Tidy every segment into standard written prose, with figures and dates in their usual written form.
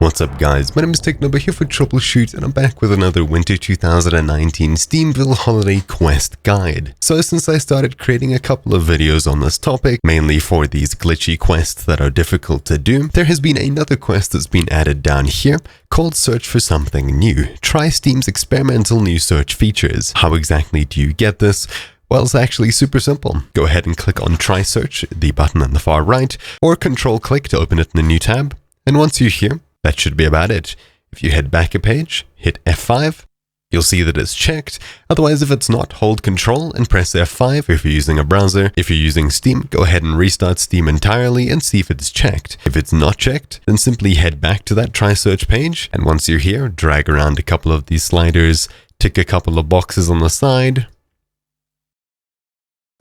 What's up guys, my name is Technoba here for Troubleshoot and I'm back with another Winter 2019 Steamville Holiday Quest guide. So since I started creating a couple of videos on this topic, mainly for these glitchy quests that are difficult to do, there has been another quest that's been added down here called Search for Something New. Try Steam's experimental new search features. How exactly do you get this? Well, it's actually super simple. Go ahead and click on Try Search, the button on the far right, or Control click to open it in a new tab. And once you're here, that should be about it. If you head back a page, hit F5, you'll see that it's checked. Otherwise, if it's not, hold Control and press F5 if you're using a browser. If you're using Steam, go ahead and restart Steam entirely and see if it's checked. If it's not checked, then simply head back to that Try Search page. And once you're here, drag around a couple of these sliders, tick a couple of boxes on the side.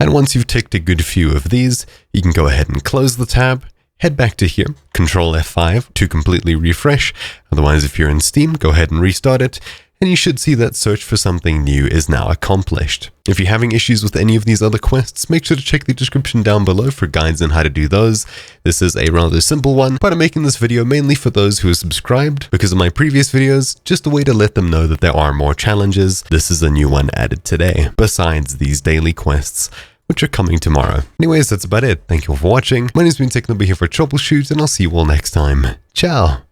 And once you've ticked a good few of these, you can go ahead and close the tab. Head back to here, Control F5 to completely refresh. Otherwise, if you're in Steam, go ahead and restart it, and you should see that Search for Something New is now accomplished. If you're having issues with any of these other quests, make sure to check the description down below for guides on how to do those. This is a rather simple one, but I'm making this video mainly for those who are subscribed because of my previous videos, just a way to let them know that there are more challenges. This is a new one added today, besides these daily quests, which are coming tomorrow. Anyways, that's about it. Thank you all for watching. My name's been Technoba here for Troubleshoot, and I'll see you all next time. Ciao!